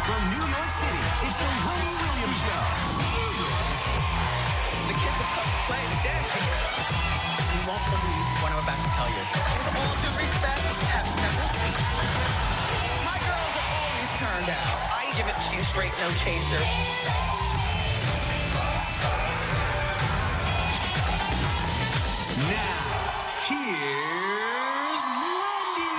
From New York City, it's the Wendy Williams Show. The kids have come to play today. You won't believe what I'm about to tell you. With all due respect, have several seats. My girls have always turned out. I give it to you straight, no chaser. Now, here's Wendy.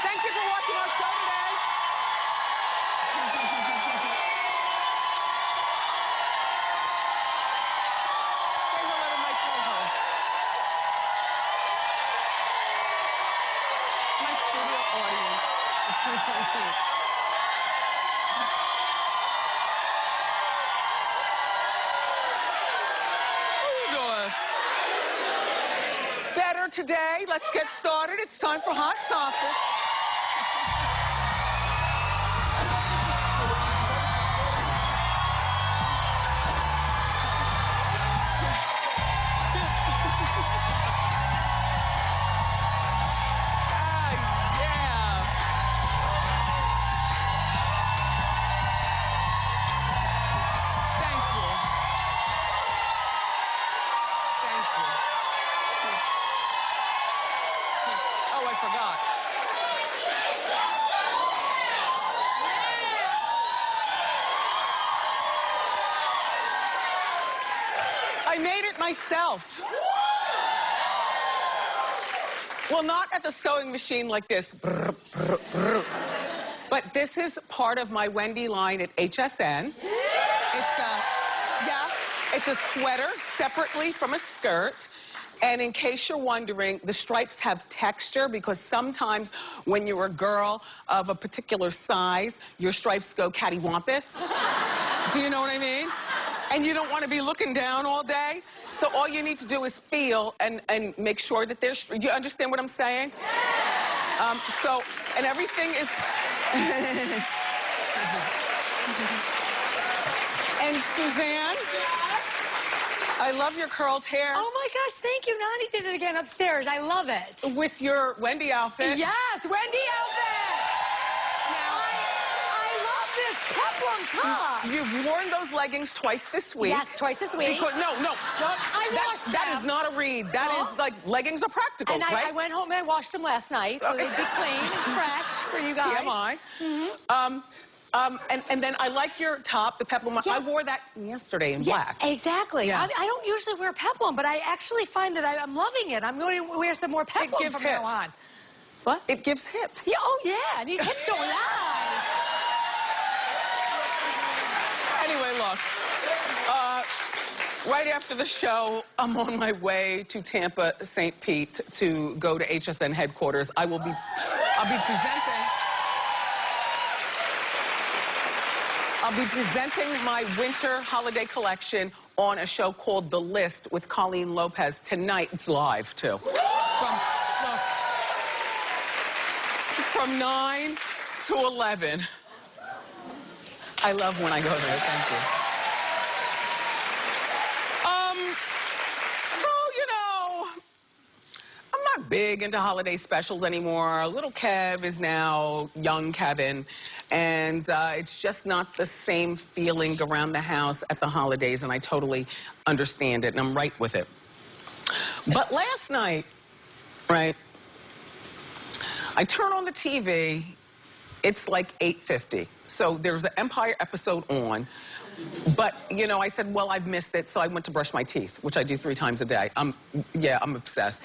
Thank you for watching our show today. Say hello to my co-host. My studio audience. How you doing? Better today. Let's get started. It's time for Hot Topics. Oh, I forgot. I made it myself. Well, not at the sewing machine like this. Brr, brr, brr. But this is part of my Wendy line at HSN. It's a sweater separately from a skirt. And in case you're wondering, the stripes have texture because sometimes when you're a girl of a particular size, your stripes go cattywampus. Do you know what I mean? And you don't want to be looking down all day. So all you need to do is feel and make sure that there's, you understand what I'm saying? And everything is... And Suzanne, I love your curled hair. Oh my gosh, thank you. Nani did it again upstairs. I love it. With your Wendy outfit. Yes, Wendy outfit. I love this peplum top. You've worn those leggings twice this week. Yes, twice this week. Because, no. I washed them. That is not a read. That is like, leggings are practical, and right? I went home and I washed them last night, so they'd be clean and fresh for you guys. TMI. And then I like your top, the peplum. Yes. I wore that yesterday in black. Exactly. Yeah. I don't usually wear peplum, but I actually find that I'm loving it. I'm going to wear some more peplum from now on. What? It gives hips. Yeah, oh yeah, and these hips don't lie. Anyway, look. Right after the show, I'm on my way to Tampa, St. Pete to go to HSN headquarters. I'll be presenting my winter holiday collection on a show called The List with Colleen Lopez tonight. It's live, too. From 9 to 11. I love when I go there. Thank you. So, you know, I'm not big into holiday specials anymore. Little Kev is now young Kevin. And it's just not the same feeling around the house at the holidays, and I totally understand it, and I'm right with it. But last night, right, I turn on the TV, it's like 8:50. So there's an Empire episode on, but, you know, I said, well, I've missed it, so I went to brush my teeth, which I do 3 times a day. I'm obsessed.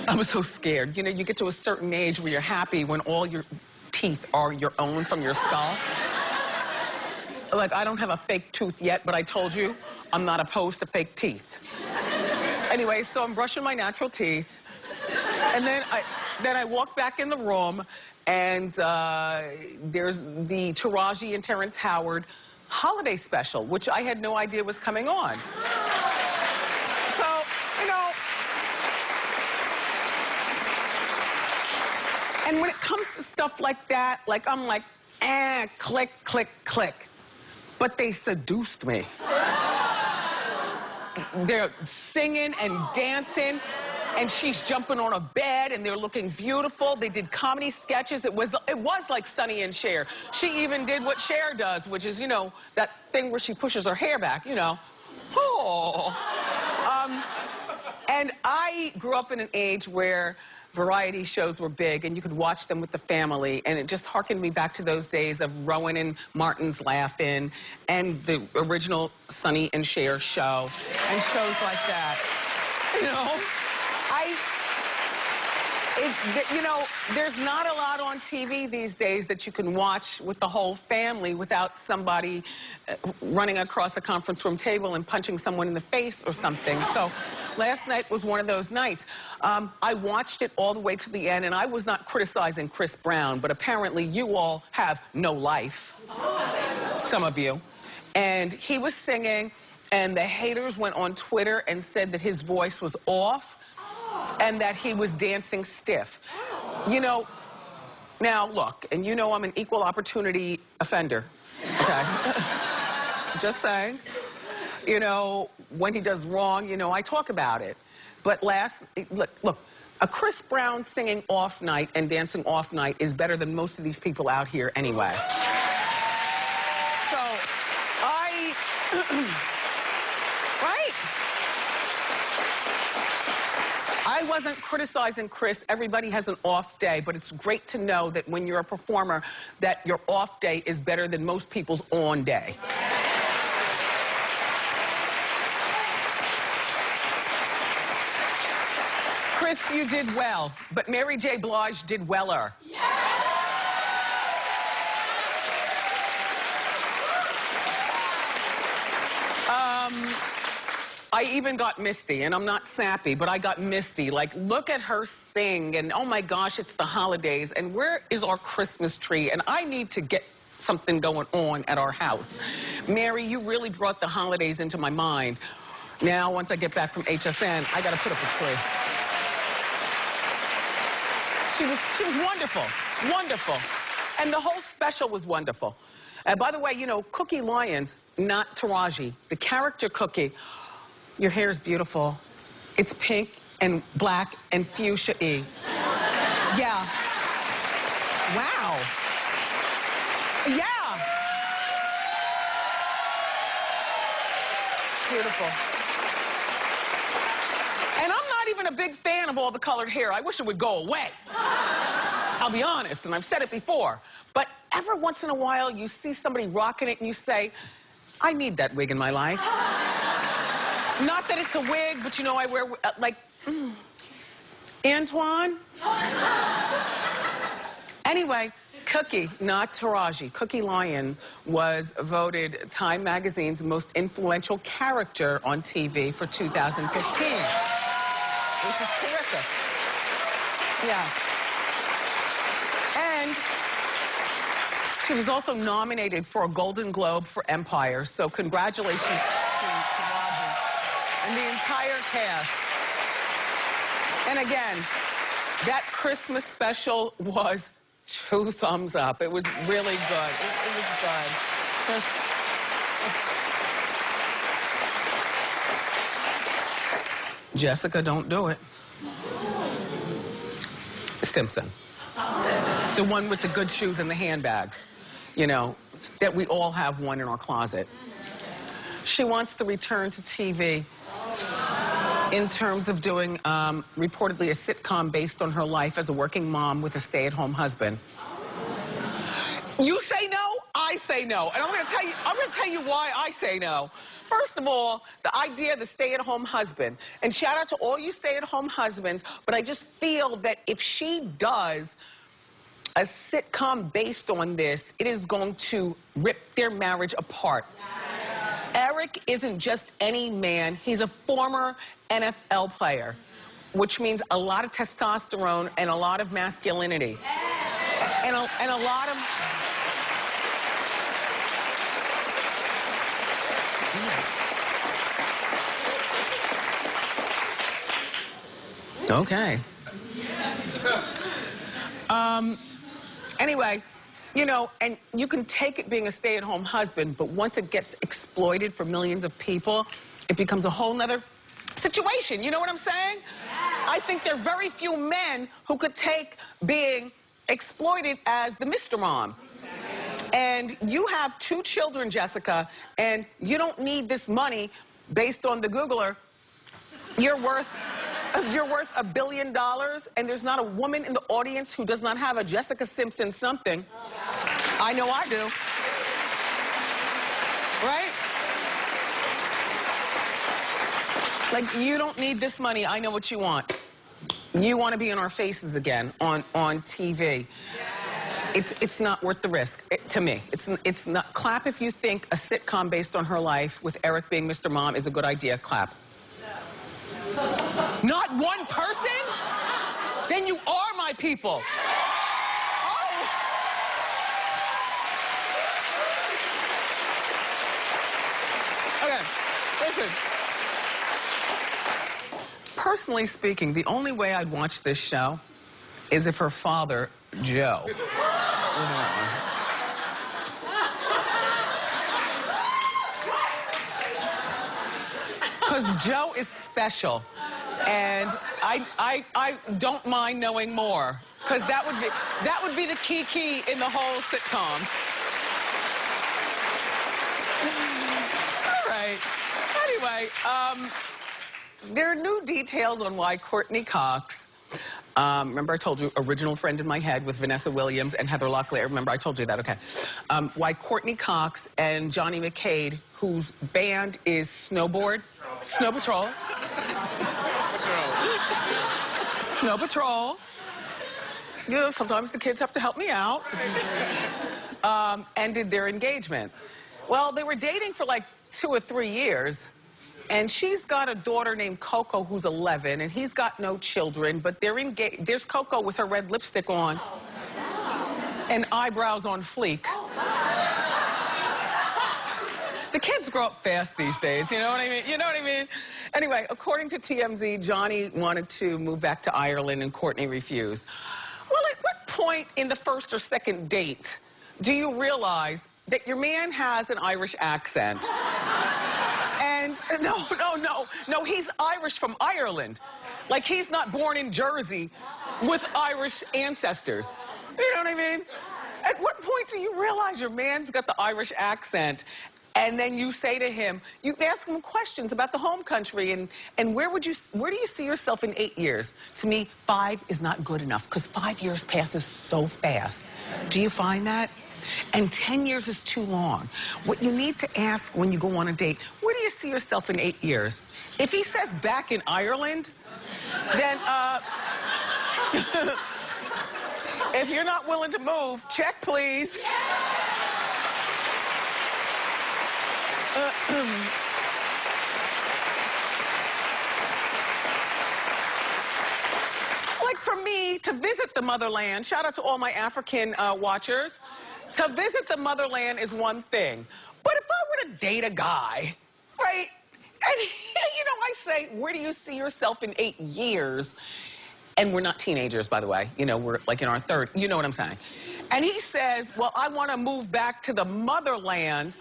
I'm so scared. You know, you get to a certain age where you're happy when all your teeth are your own from your skull. Like, I don't have a fake tooth yet, but I told you I'm not opposed to fake teeth. Anyway, so I'm brushing my natural teeth, and then I walk back in the room, and there's the Taraji and Terrence Howard holiday special, which I had no idea was coming on. So, you know, And when it comes to stuff like that, like, I'm like, click, click, click. But they seduced me. They're singing and dancing, and she's jumping on a bed, and they're looking beautiful. They did comedy sketches. It was like Sonny and Cher. She even did what Cher does, which is, you know, that thing where she pushes her hair back, you know. Oh. And I grew up in an age where variety shows were big, and you could watch them with the family, and it just harkened me back to those days of Rowan and Martin's Laugh-In and the original Sonny and Cher show and shows like that. You know, you know, there's not a lot on TV these days that you can watch with the whole family without somebody running across a conference room table and punching someone in the face or something. So last night was one of those nights. I watched it all the way to the end, and I was not criticizing Chris Brown, but apparently you all have no life, some of you. And he was singing, and the haters went on Twitter and said that his voice was off and that he was dancing stiff. You know, now look, and you know I'm an equal opportunity offender, okay? Just saying. You know, when he does wrong, you know, I talk about it. But look, a Chris Brown singing off night and dancing off night is better than most of these people out here anyway. So, right? I wasn't criticizing Chris. Everybody has an off day, but it's great to know that when you're a performer, that your off day is better than most people's on day. Chris, you did well, but Mary J. Blige did weller. Yeah. I even got misty, and I'm not sappy, but I got misty. Like, look at her sing, and oh my gosh, it's the holidays, and where is our Christmas tree? And I need to get something going on at our house. Mary, you really brought the holidays into my mind. Now, once I get back from HSN, I gotta put up a tree. She was wonderful, wonderful. And the whole special was wonderful. By the way, you know, Cookie Lyons, not Taraji, the character Cookie, your hair is beautiful. It's pink and black and fuchsia-y. Yeah. Wow. Yeah. Beautiful. And I'm not even a big fan of all the colored hair. I wish it would go away. I'll be honest, and I've said it before. But every once in a while, you see somebody rocking it and you say, I need that wig in my life. Not that it's a wig, but you know, I wear, Antoine? Anyway, Cookie, not Taraji, Cookie Lyon was voted Time Magazine's most influential character on TV for 2015. Which is terrific. Yeah. And she was also nominated for a Golden Globe for Empire, so congratulations to Taraji and the entire cast. And again, that Christmas special was 2 thumbs up. It was really good. It was good. Jessica, don't do it. Simpson. The one with the good shoes and the handbags. You know, that we all have one in our closet. She wants to return to TV in terms of doing, reportedly, a sitcom based on her life as a working mom with a stay-at-home husband. You say no, I say no. And I'm gonna tell you why I say no. First of all, the idea of the stay-at-home husband, and shout out to all you stay-at-home husbands, but I just feel that if she does a sitcom based on this, it is going to rip their marriage apart. Eric isn't just any man, he's a former NFL player, which means a lot of testosterone and a lot of masculinity. And a lot of... Okay. Anyway, you know, and you can take it being a stay-at-home husband, but once it gets exploited for millions of people, it becomes a whole nother situation. You know what I'm saying? Yeah. I think there are very few men who could take being exploited as the Mr. Mom. And you have 2 children, Jessica, and you don't need this money based on the Googler. You're worth $1 billion, and there's not a woman in the audience who does not have a Jessica Simpson something. I know I do. Right? Like, you don't need this money. I know what you want. You want to be in our faces again on TV. It's not worth the risk, to me. It's not. Clap if you think a sitcom based on her life with Eric being Mr. Mom is a good idea. Clap. Not one person? Then you are my people. Oh. Okay, listen. Personally speaking, the only way I'd watch this show is if her father, Joe, was on. Because Joe is special. And I don't mind knowing more, because that would be the key in the whole sitcom. All right. Anyway, there are new details on why Courtney Cox, remember I told you, original friend in my head with Vanessa Williams and Heather Locklear. Remember I told you that, okay. Why Courtney Cox and Johnny McCade, whose band is Snow Patrol. Snow Patrol. You know, sometimes the kids have to help me out. Ended their engagement. Well, they were dating for like 2 or 3 years. And she's got a daughter named Coco who's 11, and he's got no children, but they're engaged. There's Coco with her red lipstick on and eyebrows on fleek. The kids grow up fast these days, you know what I mean? You know what I mean? Anyway, according to TMZ, Johnny wanted to move back to Ireland and Courtney refused. Well, at what point in the first or second date do you realize that your man has an Irish accent? And no, he's Irish from Ireland. Like, he's not born in Jersey with Irish ancestors. You know what I mean? At what point do you realize your man's got the Irish accent? And then you say to him, you ask him questions about the home country and where do you see yourself in 8 years? To me, 5 is not good enough, because 5 years passes so fast. Do you find that? And 10 years is too long. What you need to ask when you go on a date, where do you see yourself in 8 years? If he says back in Ireland, then, if you're not willing to move, check, please. Like, for me, to visit the motherland, shout out to all my African watchers, to visit the motherland is one thing. But if I were to date a guy, right, and, you know, I say, where do you see yourself in 8 years? And we're not teenagers, by the way. You know, we're like in our third, you know what I'm saying. And he says, well, I want to move back to the motherland.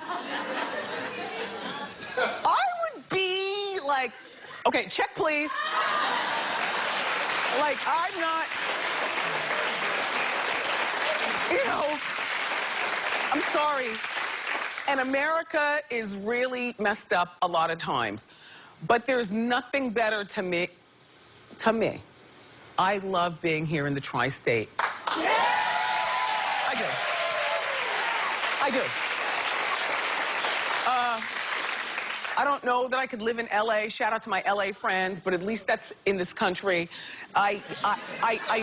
I would be like, okay, check, please. Like, I'm not, you know, I'm sorry. And America is really messed up a lot of times. But there's nothing better to me. I love being here in the tri-state. I do. I do. I don't know that I could live in LA. Shout out to my LA friends, but at least that's in this country. I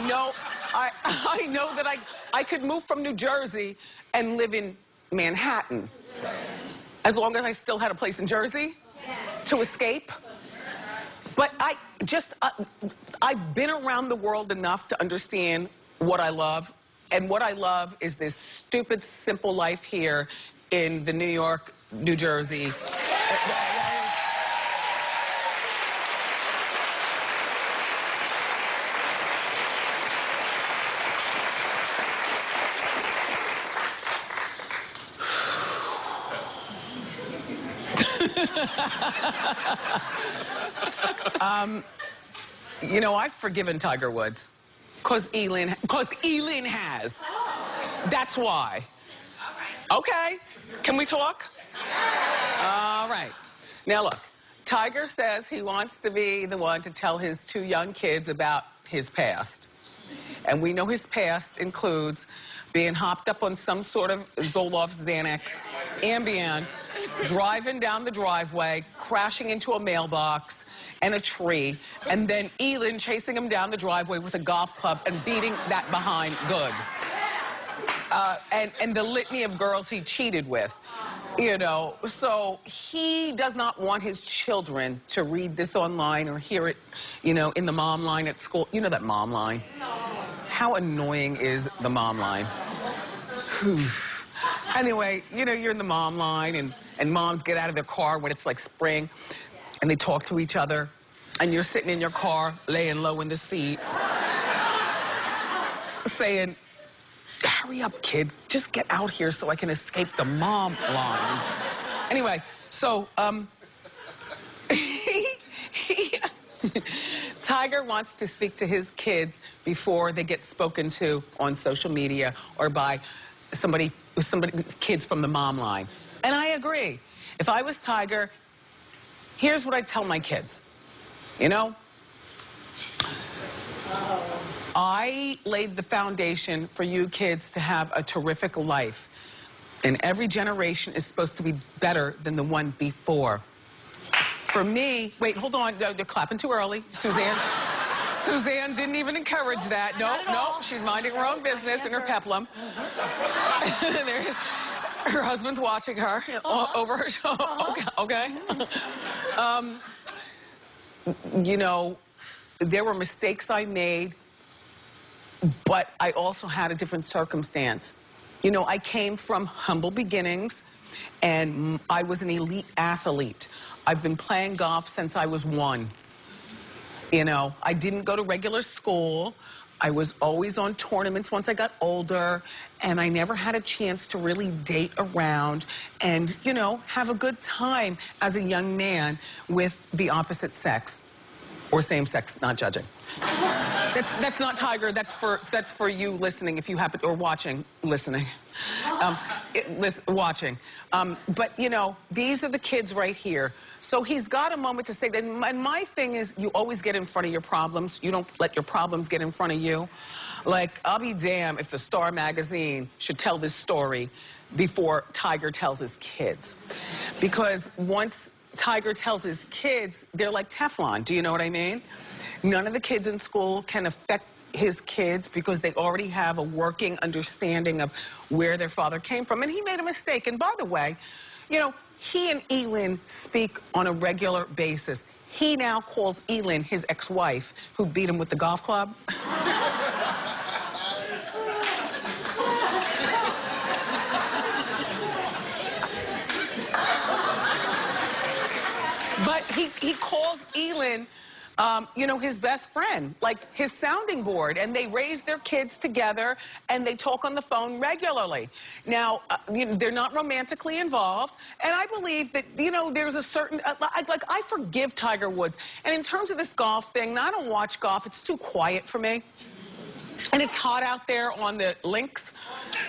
know that I could move from New Jersey and live in Manhattan, as long as I still had a place in Jersey to escape. But I've been around the world enough to understand what I love. And what I love is this stupid, simple life here in the New York, New Jersey. You know, I've forgiven Tiger Woods. Cause Elin has. That's why. Okay, can we talk? All right. Now look, Tiger says he wants to be the one to tell his 2 young kids about his past. And we know his past includes being hopped up on some sort of Zoloft, Xanax, Ambien, driving down the driveway, crashing into a mailbox and a tree, and then Elin chasing him down the driveway with a golf club and beating that behind good. And the litany of girls he cheated with. You know, so he does not want his children to read this online or hear it, you know, in the mom line at school. You know that mom line? No. How annoying is the mom line? Anyway, you know, you're in the mom line and moms get out of their car when it's like spring and they talk to each other and you're sitting in your car laying low in the seat saying, hurry up, kid. Just get out here so I can escape the mom line. Anyway, so, Tiger wants to speak to his kids before they get spoken to on social media or by somebody, kids from the mom line. And I agree. If I was Tiger, here's what I'd tell my kids. You know? I laid the foundation for you kids to have a terrific life. And every generation is supposed to be better than the one before. For me, wait, hold on, they're clapping too early. Suzanne didn't even encourage that. No, she's minding her own business in her peplum. Her husband's watching her over her shoulder. Okay. You know, there were mistakes I made, but I also had a different circumstance. You know, I came from humble beginnings, and I was an elite athlete. I've been playing golf since I was 1. You know, I didn't go to regular school. I was always on tournaments once I got older, and I never had a chance to really date around and, you know, have a good time as a young man with the opposite sex. Or same sex, not judging. That's not Tiger, that's for you listening if you happen, or watching, listening. Watching. But, you know, these are the kids right here. So he's got a moment to say that, and my thing is, you always get in front of your problems. You don't let your problems get in front of you. Like, I'll be damned if the Star magazine should tell this story before Tiger tells his kids. Because once Tiger tells his kids, they're like Teflon. Do you know what I mean? None of the kids in school can affect his kids because they already have a working understanding of where their father came from. And he made a mistake. And by the way, you know, he and Elin speak on a regular basis. He now calls Elin his ex-wife who beat him with the golf club. But he calls Elin, you know, his best friend, like his sounding board, and they raise their kids together, and they talk on the phone regularly. Now, you know, they're not romantically involved, and I believe that, you know, there's a certain, like, I forgive Tiger Woods. And in terms of this golf thing, I don't watch golf. It's too quiet for me. And it's hot out there on the links.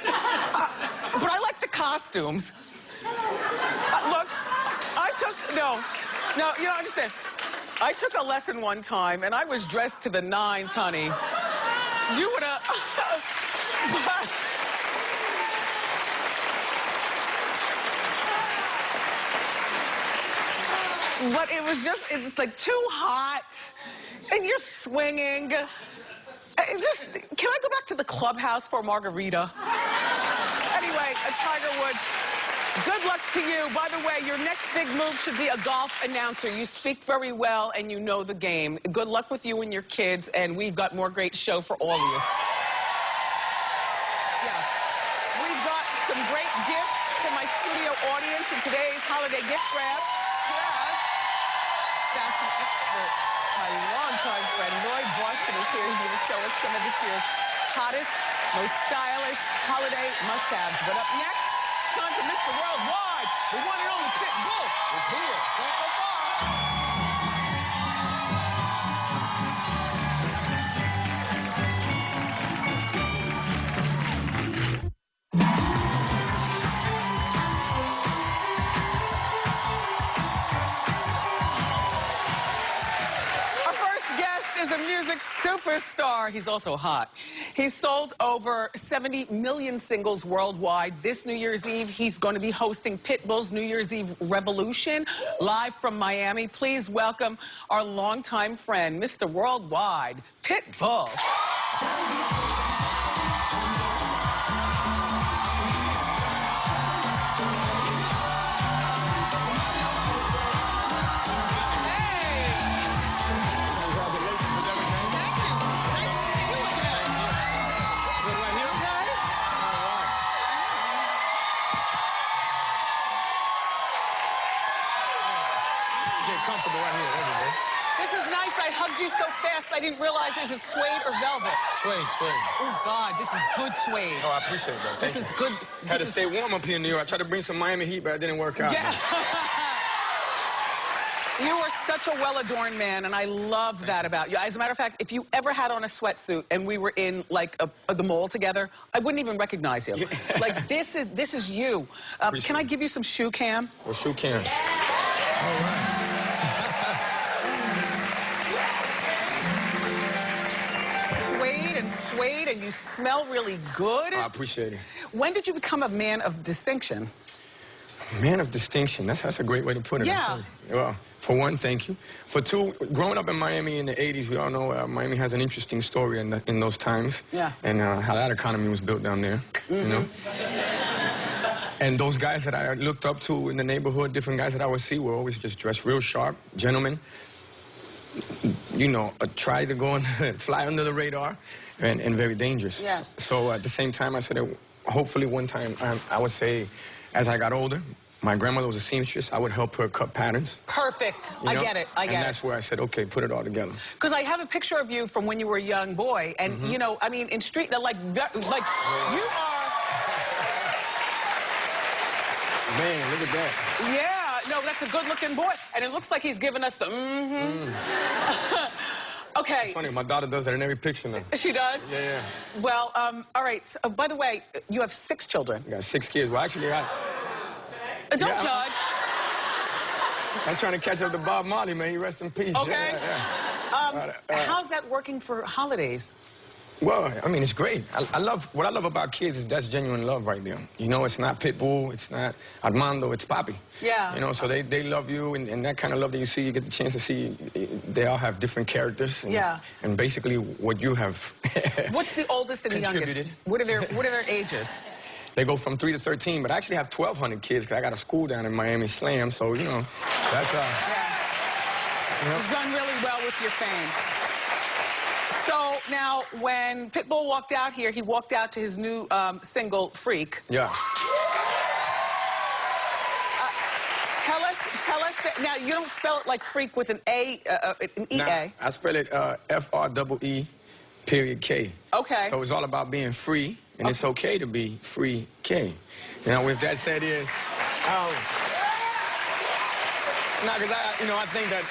But I like the costumes. Look, no, you don't understand. I took a lesson one time, and I was dressed to the nines, honey. You would have... But it was just, it's like too hot, and you're swinging. Can I go back to the clubhouse for a margarita? Anyway, Tiger Woods, good luck to you. By the way, your next big move should be a golf announcer. You speak very well and you know the game. Good luck with you and your kids, and we've got more great show for all of you. Yeah. We've got some great gifts for my studio audience in today's holiday gift grab. Fashion expert, my longtime friend, Lloyd Boston, is here. He's going to show us some of this year's hottest, most stylish holiday must-haves. But up next, time for Mr. Worldwide. The one and only Pitbull is here. Don't go far. Our first guest is a music superstar. He's also hot. He's sold over 70 million singles worldwide. This New Year's Eve, he's going to be hosting Pitbull's New Year's Eve Revolution live from Miami. Please welcome our longtime friend, Mr. Worldwide, Pitbull. Comfortable right here. This is nice. I hugged you so fast, I didn't realize, is it suede or velvet? Suede. Oh, God, this is good suede. Oh, I appreciate that. This is good. Had to stay warm up here in New York. I tried to bring some Miami heat, but it didn't work out. Yeah. You are such a well-adorned man, and I love that about you. As a matter of fact, if you ever had on a sweatsuit and we were in, like, the mall together, I wouldn't even recognize you. Like, this is you. Can I give you some shoe cam? Well, shoe cam. All right. Suede, and you smell really good. I appreciate it. When did you become a man of distinction? Man of distinction. That's a great way to put it. Yeah. Well, for one, thank you. For two, growing up in Miami in the 80s, we all know Miami has an interesting story in those times. Yeah. And how that economy was built down there, you know? And those guys that I looked up to in the neighborhood, different guys that I would see, were always just dressed real sharp, gentlemen. You know, try to go and fly under the radar, and very dangerous. Yes. So at the same time, I said that hopefully one time, I would say, as I got older, my grandmother was a seamstress. I would help her cut patterns. Perfect. You know? I get it. I get it. And that's where I said, okay, put it all together. Because I have a picture of you from when you were a young boy, and you know, I mean, in street, like you are. Man, look at that. Yeah, no, that's a good-looking boy, and it looks like he's giving us the Okay. It's funny, my daughter does that in every picture now. She does? Yeah. Well, all right. So, by the way, you have 6 children. I got 6 kids. Well, actually, Don't judge. I'm trying to catch up to Bob Marley, man. He rest in peace. Okay. Yeah. How's that working for holidays? Well, I mean, it's great. What I love about kids is that's genuine love right there. You know, it's not Pitbull, it's not Armando, it's Papi. Yeah. You know, so they love you, and that kind of love that you see, you get the chance to see, they all have different characters. And, yeah. And basically what you have What's the oldest and the youngest? What are their ages? They go from 3 to 13, but I actually have 1,200 kids because I got a school down in Miami Slam, so, you know, that's... Yeah. You've done really well with your fame. So now, when Pitbull walked out here, he walked out to his new single, Freak. Yeah. Tell us that, now, you don't spell it like freak with an A, an E-A. Nah, I spell it F-R-E-E.K. Okay. So it's all about being free, and it's okay to be free K. You know, with that said is, because I think that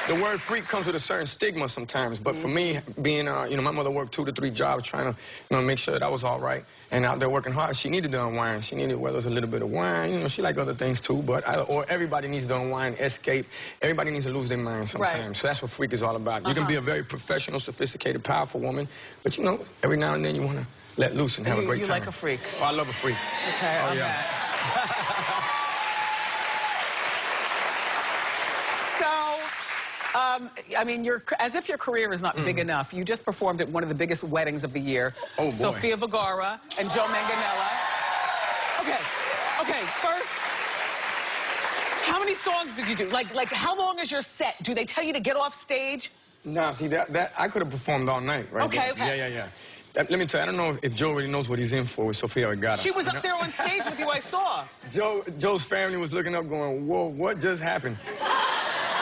the word freak comes with a certain stigma sometimes, but for me, being, you know, my mother worked 2 to 3 jobs trying to, you know, make sure that I was all right, and out there working hard, she needed to unwind. She needed, whether it was a little bit of wine, you know, she liked other things too, but, or everybody needs to unwind, escape. Everybody needs to lose their mind sometimes. Right. So that's what freak is all about. You can be a very professional, sophisticated, powerful woman, but, you know, every now and then you want to let loose and have a great time. You like a freak? Oh, I love a freak. Okay, oh, yeah. I mean, as if your career is not big enough. You just performed at one of the biggest weddings of the year. Oh, boy. Sofia Vergara and Joe Manganiello. Okay, first, how many songs did you do? Like, how long is your set? Do they tell you to get off stage? No, see, that I could have performed all night, right? Okay. Yeah. Let me tell you, I don't know if Joe really knows what he's in for with Sofia Vergara. She was up there on stage with you, I saw. Joe's family was looking up going, whoa, what just happened?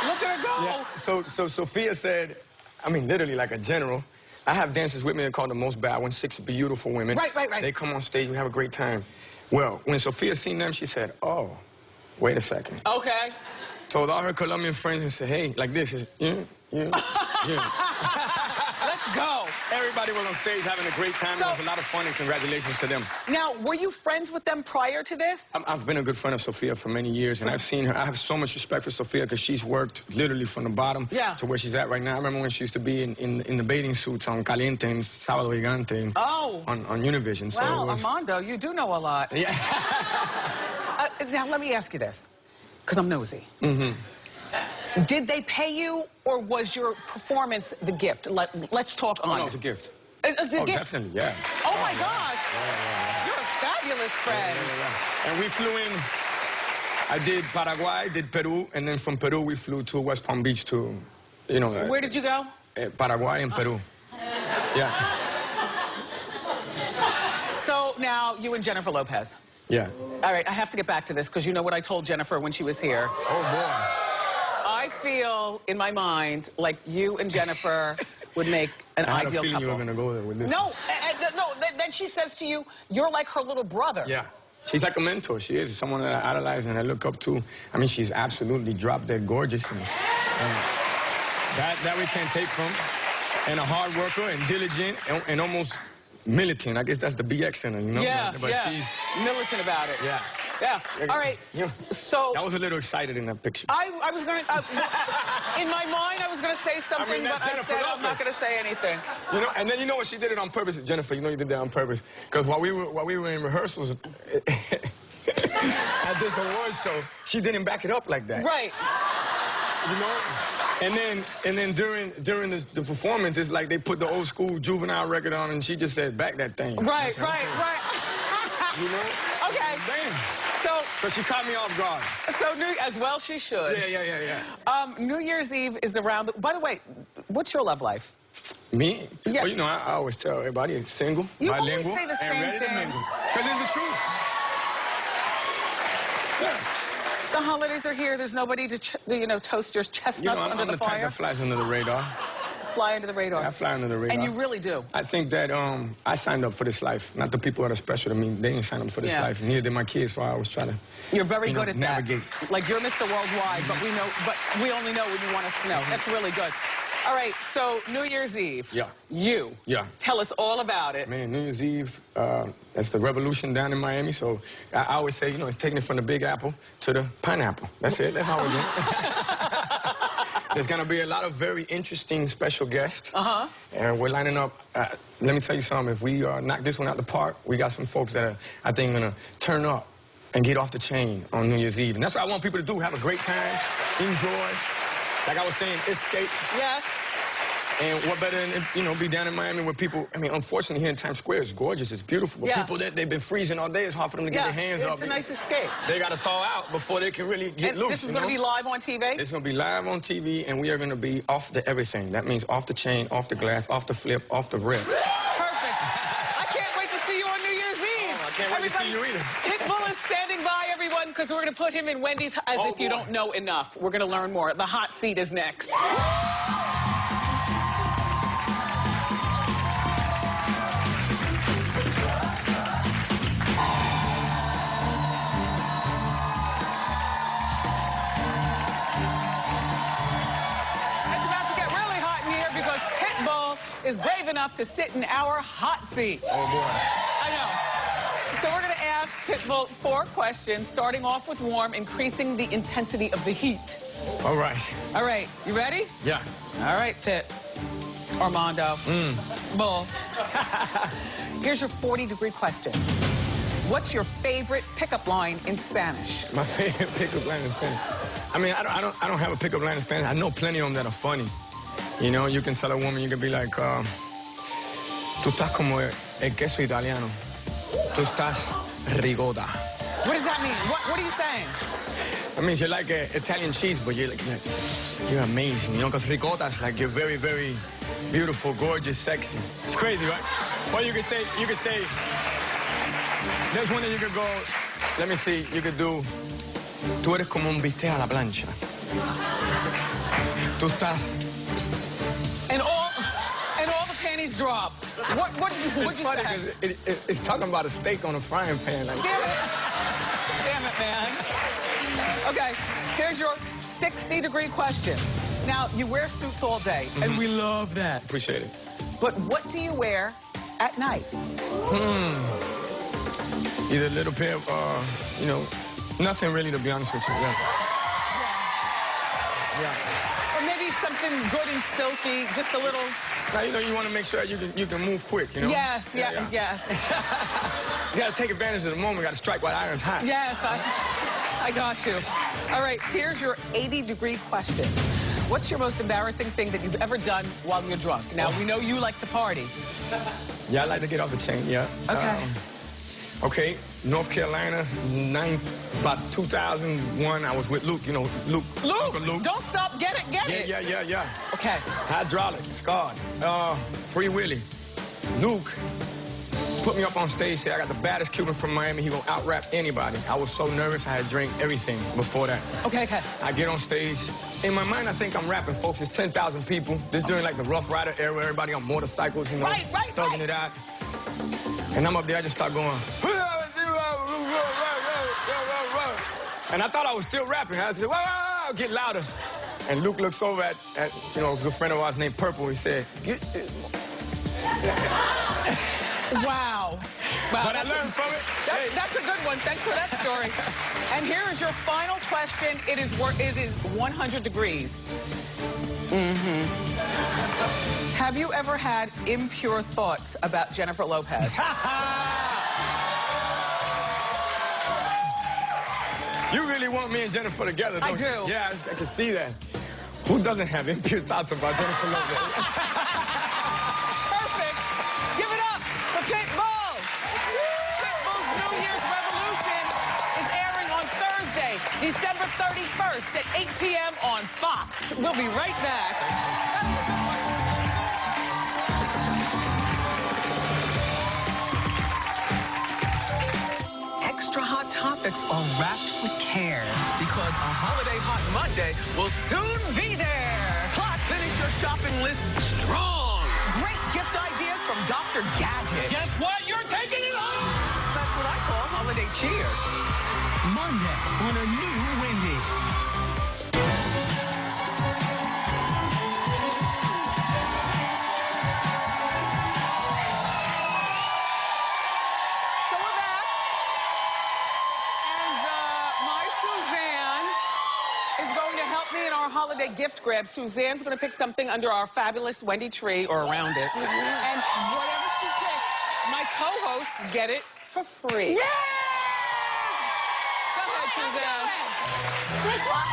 Look at her go. Yeah, so Sofia said, I mean, literally like a general, I have dancers with me called the Most Bad Ones, 6 beautiful women. Right. They come on stage, we have a great time. Well, when Sofia seen them, she said, oh, wait a second. Okay. Told all her Colombian friends and said, hey, like this. Yeah. Let's go. Everybody was on stage having a great time. It was a lot of fun, and congratulations to them. Now, were you friends with them prior to this? I've been a good friend of Sofia for many years, and I've seen her. I have so much respect for Sofia because she's worked literally from the bottom to where she's at right now. I remember when she used to be in the bathing suits on Caliente and Sábado Gigante on Univision. Wow, so Armando, you do know a lot. Yeah. Now, let me ask you this, because I'm nosy. Did they pay you, or was your performance the gift? Let's talk honest. Oh, no, it's a gift. It's a gift? Definitely, yeah. Oh, my gosh. Yeah. You're a fabulous friend. Yeah. And we flew in. I did Paraguay, did Peru, and then from Peru we flew to West Palm Beach to, you know. Where did you go? Paraguay and Peru. Yeah. So now you and Jennifer Lopez. Yeah. All right, I have to get back to this because you know what I told Jennifer when she was here. Oh, boy. I feel, in my mind, like you and Jennifer would make an ideal couple. I had a feeling you were going to go there with this. No, then she says to you, you're like her little brother. Yeah. She's like a mentor. She is someone that I idolize and I look up to. I mean, she's absolutely drop-dead gorgeous. And that we can't take from. And a hard worker and diligent and almost militant. I guess that's the BX in her, you know? Yeah, but she's militant about it. Yeah. Yeah. All right. So I was a little excited in that picture. I was going to, in my mind, I was going to say something, but I said I'm not going to say anything. You know, and then you know what, she did it on purpose. Jennifer, you know you did that on purpose. Because while we were in rehearsals at this award show, she didn't back it up like that. Right. You know? And then during the performance, it's like they put the old school Juvenile record on and she just said, back that thing. Right. You know? Okay. Damn. So she caught me off guard. So as well she should. Yeah. New Year's Eve is around. By the way, what's your love life? Me? Yeah. Well, you know, I always tell everybody it's single, always bilingual, say the same and ready to mingle. Because it's the truth. Yeah. The holidays are here. There's nobody to, toast your chestnuts under the fire. I'm the type that flies under the radar. Fly under the radar. Yeah, I fly under the radar. And you really do. I think that I signed up for this life. Not the people that are special to me. They didn't sign up for this life. Neither did my kids, so I always try to You're very good at navigate. That. Like, you're Mr. Worldwide, but we only know when you want us to know. That's really good. All right, so New Year's Eve. Yeah. You. Yeah. Tell us all about it. Man, New Year's Eve, that's the revolution down in Miami. So I always say, it's taking it from the Big Apple to the pineapple. That's it. That's how we're doing it. There's going to be a lot of very interesting special guests. And we're lining up. Let me tell you something. If we knock this one out the park, we got some folks that are, I think, going to turn up and get off the chain on New Year's Eve. And that's what I want people to do. Have a great time. Enjoy. Like I was saying, escape. Yes. And what better than, be down in Miami where people, I mean, unfortunately here in Times Square, it's gorgeous, it's beautiful. But people they've been freezing all day, it's hard for them to get their hands up. It's a nice escape. They got to thaw out before they can really get loose. This is going to be live on TV? It's going to be live on TV, and we are going to be off the everything. That means off the chain, off the glass, off the flip, off the rip. Perfect. I can't wait to see you on New Year's Eve. Oh, I can't wait to see you either. Pitbull is standing by, everyone, because we're going to put him in Wendy's, if you don't know enough. We're going to learn more. The hot seat is next. Is brave enough to sit in our hot seat. Oh, boy. I know. So we're going to ask Pitbull 4 questions, starting off with warm, increasing the intensity of the heat. All right. All right. You ready? Yeah. All right, Pit. Armando. Bull. Here's your 40-degree question. What's your favorite pickup line in Spanish? My favorite pickup line in Spanish? I mean, I don't have a pickup line in Spanish. I know plenty of them that are funny. You can tell a woman, you can be like, tú estás como el queso italiano. Tú estás rigota. What does that mean? What are you saying? That means you're like Italian cheese, but you're amazing, because ricotta is like you're very, very beautiful, gorgeous, sexy. It's crazy, right? Or you could say, there's one that you could go, let me see, you could do, tú eres como un bistec a la plancha. Tú estás... And all the panties panties drop. What'd you funny say? because it's talking about a steak on a frying pan. Like, Damn it, man. Okay, here's your 60-degree question. Now, you wear suits all day, and we love that. Appreciate it. But what do you wear at night? Either a little pair of, you know, nothing really, to be honest with you. Yeah. Or maybe something good and silky, just a little... Now, you know, you want to make sure you can move quick, you know? Yes, yes. You got to take advantage of the moment. You got to strike while the iron's hot. Yes, I got you. All right, here's your 80-degree question. What's your most embarrassing thing that you've ever done while you're drunk? Now, we know you like to party. Yeah, I like to get off the chain, yeah. Okay. Okay, North Carolina, about 2001, I was with Luke, you know, Luke. Uncle Luke. Don't stop, get it. Yeah. Okay. Hydraulic, scarred, Free Willy. Luke put me up on stage, said I got the baddest Cuban from Miami, he gonna out-rap anybody. I was so nervous, I had drank everything before that. Okay. I get on stage. In my mind, I think I'm rapping, folks. It's 10,000 people. This during like the Rough Rider era, everybody on motorcycles, you know, thugging it out. And I'm up there, I just start going, and I thought I was still rapping. I said, whoa, get louder. And Luke looks over at you know, a good friend of ours named Purple. He said, get this. Wow. But I learned from it. That's a good one. Thanks for that story. And here is your final question. It is 100 degrees. Have you ever had impure thoughts about Jennifer Lopez? You really want me and Jennifer together, don't you? I do. Yeah, I can see that. Who doesn't have impure thoughts about Jennifer Lopez? Perfect. Give it up for Pitbull. Pitbull's New Year's Revolution is airing on Thursday, December 31st at 8 p.m. on Fox. We'll be right back. Extra hot topics are wrapped with care because a holiday hot Monday will soon be there. Plus, finish your shopping list strong. Great gift ideas from Dr. Gadget. Guess what? You're taking it home. That's what I call holiday cheer. Monday on a new Wendy. So we're back. And my Suzanne is going to help me in our holiday gift grab. Suzanne's going to pick something under our fabulous Wendy tree or around it. And whatever she picks, my co-hosts get it for free. Yeah! Go ahead, Suzanne. This one!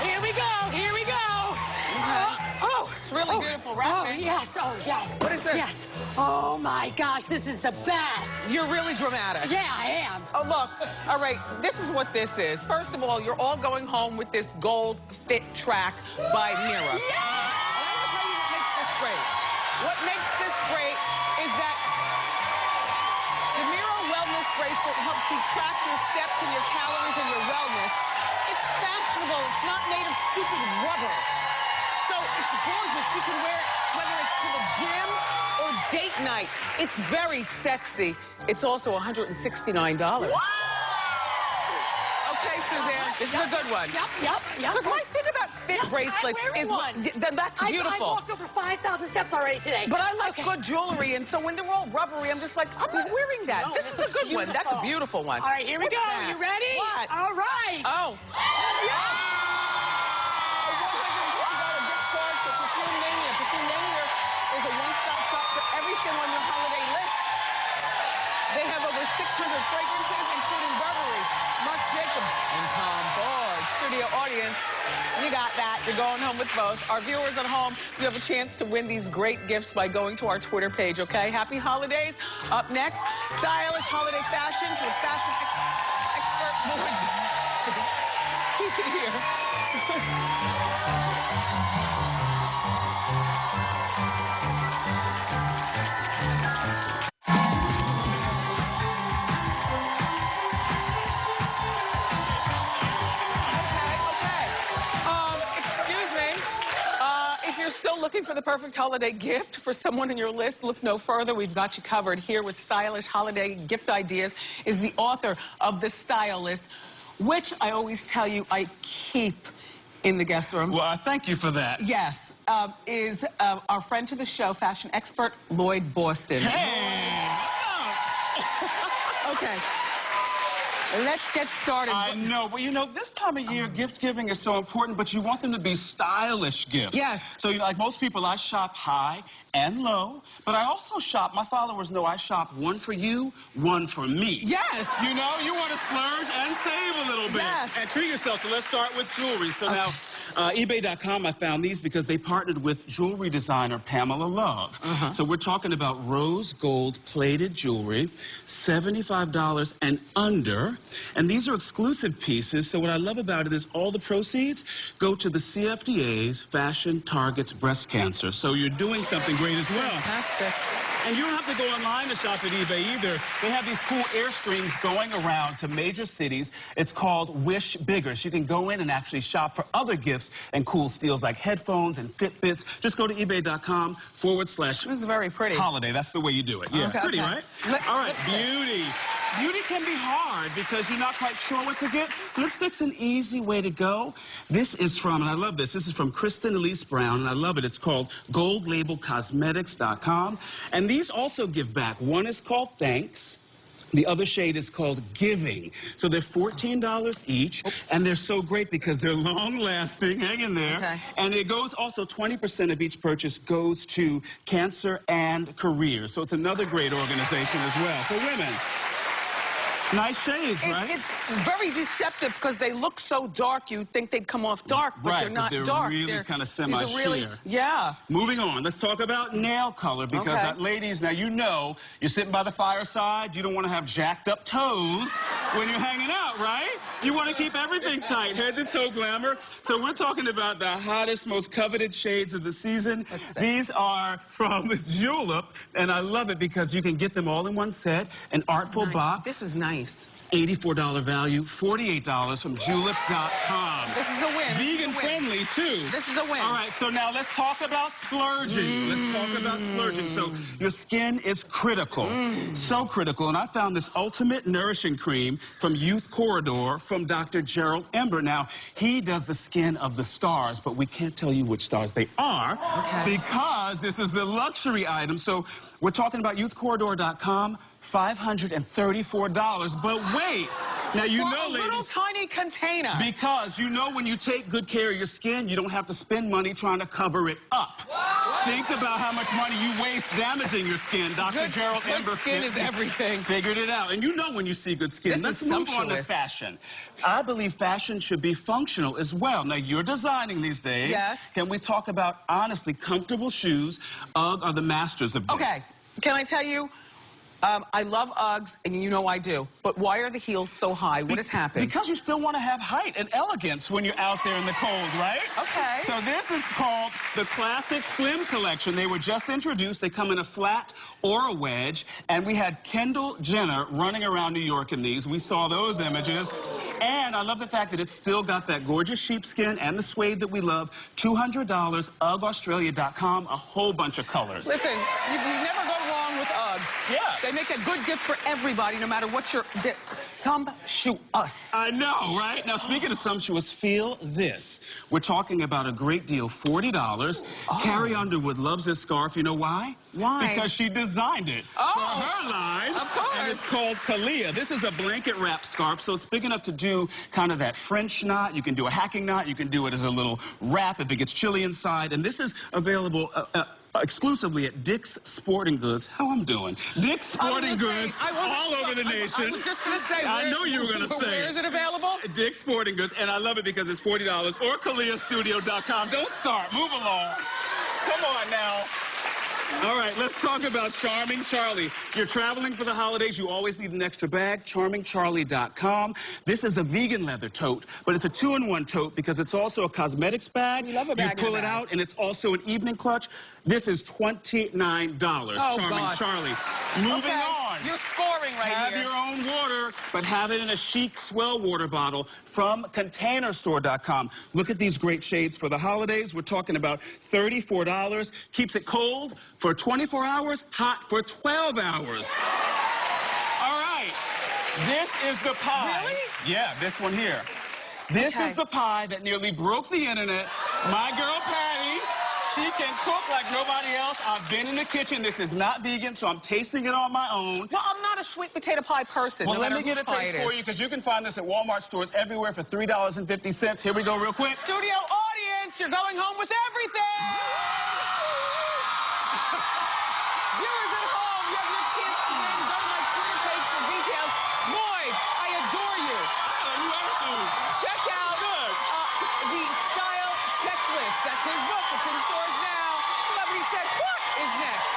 Here we go! Oh! It's really beautiful wrapping. Yes, yes. What is this? Yes. Oh my gosh, this is the best. You're really dramatic. Yeah, I am. Oh, look. All right, this is what this is. First of all, you're all going home with this gold fit track by Mira. Yeah! I want to tell you what makes this great. What makes this great is that the Mira Wellness Bracelet helps you track your steps and your calories and your wellness. It's fashionable. It's not made of stupid rubber. So it's gorgeous. You can wear it whether it's to the gym or date night. It's very sexy. It's also $169. Okay, Suzanne, this is a good one. Yep. Because my thing about fit bracelets I'm wearing is that's beautiful. I walked over 5,000 steps already today. But I like good jewelry, and so when they're all rubbery, I'm just like, I'm not wearing that. No, this is a good one. That's a beautiful one. All right, here we go. That? You ready? What? All right. Oh. Yeah. Is a one-stop shop for everything on your holiday list. They have over 600 fragrances, including Burberry, Marc Jacobs, and Tom Ford. Studio audience, you got that. You're going home with both. Our viewers at home, you have a chance to win these great gifts by going to our Twitter page, okay? Happy holidays. Up next, stylish holiday fashions with fashion expert Wendy. Keep it here. looking for the perfect holiday gift for someone in your list? Look no further. We've got you covered. Here with stylish holiday gift ideas is the author of The Style List, which I always tell you I keep in the guest rooms. Well, I thank you for that. Yes, is our friend to the show, fashion expert Lloyd Boston. Hey! Okay. Let's get started. I know, but you know, this time of year, gift giving is so important, but you want them to be stylish gifts. Yes. So, like most people, I shop high and low, but I also shop, my followers know I shop one for you, one for me. Yes. You know, you want to splurge and save a little bit. Yes. And treat yourself. So let's start with jewelry. So now, eBay.com, I found these because they partnered with jewelry designer Pamela Love. So we're talking about rose gold plated jewelry, $75 and under. And these are exclusive pieces. So what I love about it is all the proceeds go to the CFDA's Fashion Targets Breast Cancer. So you're doing something great as well. Fantastic. And you don't have to go online to shop at eBay either. They have these cool Airstreams going around to major cities. It's called Wish Bigger. So you can go in and actually shop for other gifts and cool steals like headphones and Fitbits. Just go to ebay.com/ This is very pretty. holiday. That's the way you do it. Yeah, Okay, pretty, okay. right? All right, beauty. Beauty can be hard because you're not quite sure what to get. Lipstick's an easy way to go. This is from, and I love this is from Kristen Elise Brown, and I love it. It's called goldlabelcosmetics.com. And these also give back. One is called Thanks. The other shade is called Giving. So they're $14 each, and they're so great because they're long-lasting. Hang in there. Okay. And it goes also 20% of each purchase goes to cancer and career. So it's another great organization as well for women. Nice shades, right? It's very deceptive because they look so dark. You'd think they'd come off dark, but they're not dark. Really kind of these are semi-sheer. really, yeah. Moving on, let's talk about nail color because, ladies, now you know you're sitting by the fireside. You don't want to have jacked up toes when you're hanging out, right? You want to keep everything tight, head to toe glamour. So we're talking about the hottest, most coveted shades of the season. These are from Julep, and I love it because you can get them all in one set, an artful box. This is nice. $84 value, $48 from julep.com. This is a win. Vegan friendly, too. This is a win. All right, so now let's talk about splurging. Let's talk about splurging. So your skin is critical, so critical. And I found this Ultimate Nourishing Cream from Youth Corridor from Dr. Gerald Ember. Now, he does the skin of the stars, but we can't tell you which stars they are because this is a luxury item. So we're talking about youthcorridor.com. $534, but wait. Now, you know, ladies, little tiny container. because you know when you take good care of your skin, you don't have to spend money trying to cover it up. Think about how much money you waste damaging your skin. Dr. Gerald Ember skin is everything. Figured it out. And you know when you see good skin. This Let's is move on to sumptuous. fashion. I believe fashion should be functional as well. Now, you're designing these days. Yes. Can we talk about, honestly, comfortable shoes? UGG are the masters of this. Okay, can I tell you? I love Uggs, and you know I do. But why are the heels so high? What has happened? Because you still want to have height and elegance when you're out there in the cold, right? Okay. So this is called the Classic Slim Collection. They were just introduced. They come in a flat or a wedge. And we had Kendall Jenner running around New York in these. We saw those images. And I love the fact that it's still got that gorgeous sheepskin and the suede that we love. $200, UGGAustralia.com, a whole bunch of colors. Listen, you never go wrong with Uggs. Yeah. They make a good gift for everybody, no matter what they're sumptuous. I know, right? Now, speaking of sumptuous, feel this. We're talking about a great deal, $40. Carrie Underwood loves this scarf. You know why? Why? Because she designed it for her line. Of course. And it's called Kalia. This is a blanket wrap scarf, so it's big enough to do kind of that French knot. You can do a hacking knot. You can do it as a little wrap if it gets chilly inside. And this is available exclusively at Dick's Sporting Goods. How I'm doing? Dick's Sporting Goods all over the nation. I was just going to say. I knew you were going to say. Where is it available? Dick's Sporting Goods, and I love it because it's $40 or KaliaStudio.com. Don't start. Move along. Come on now. All right, let's talk about Charming Charlie. You're traveling for the holidays. You always need an extra bag. CharmingCharlie.com. This is a vegan leather tote, but it's a 2-in-1 tote because it's also a cosmetics bag. We love a bag. You pull it out, and it's also an evening clutch. This is $29. Oh, Charming God. Charlie. Moving on. You're scoring right Have here. your own water, but have it in a chic, swell water bottle from containerstore.com. Look at these great shades for the holidays. We're talking about $34. Keeps it cold for 24 hours, hot for 12 hours. All right. This is the pie. Really? Yeah, this one here. This is the pie that nearly broke the internet. My girl Patty, she can cook like nobody else. I've been in the kitchen. This is not vegan, so I'm tasting it on my own. Well, I'm not a sweet potato pie person. Well, no let me matter get a whose pie taste it for is. you, because you can find this at Walmart stores everywhere for $3.50. Here we go real quick. Studio audience, you're going home with everything! Viewers at home, you have your chance to win. Go to my Twitter page for details. Lloyd, I adore you. You have to. Check out the Style Checklist. That's his book. It's in stores now. Celebrity Said What is next.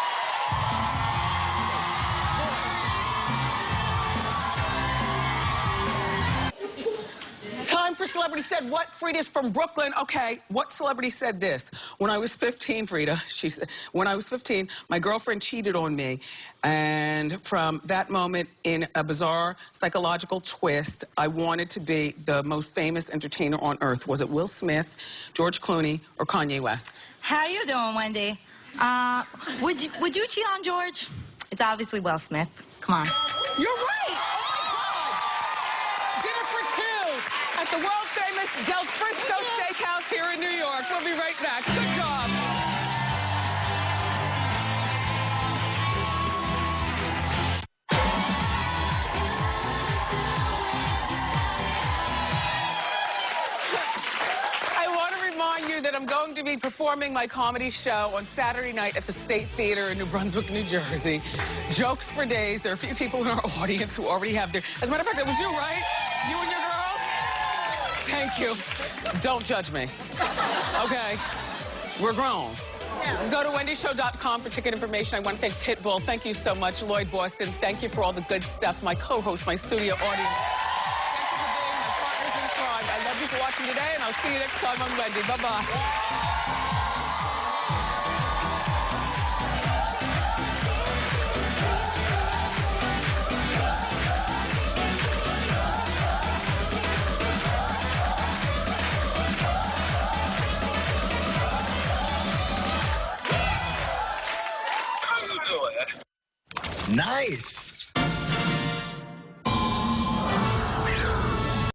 Time for Celebrity Said What. Frida's from Brooklyn. Okay, what celebrity said this? When I was 15, Frida, she said, when I was 15, my girlfriend cheated on me. And from that moment, in a bizarre psychological twist, I wanted to be the most famous entertainer on earth. Was it Will Smith, George Clooney, or Kanye West? How you doing, Wendy? Would you cheat on George? It's obviously Will Smith. Come on. You're right! Oh, my God! Dinner for two at the world-famous Del Frisco Steakhouse here in New York. We'll be right back. Good job. That I'm going to be performing my comedy show on Saturday night at the State Theater in New Brunswick, New Jersey. Jokes for days. There are a few people in our audience who already have their... As a matter of fact, it was you, right? You and your girls? Thank you. Don't judge me. Okay. We're grown. Yeah. Go to wendyshow.com for ticket information. I want to thank Pitbull. Thank you so much. Lloyd Boston, thank you for all the good stuff. My co-host, my studio audience. Thank you for watching today, and I'll see you next time on Wendy. Bye-bye. Nice.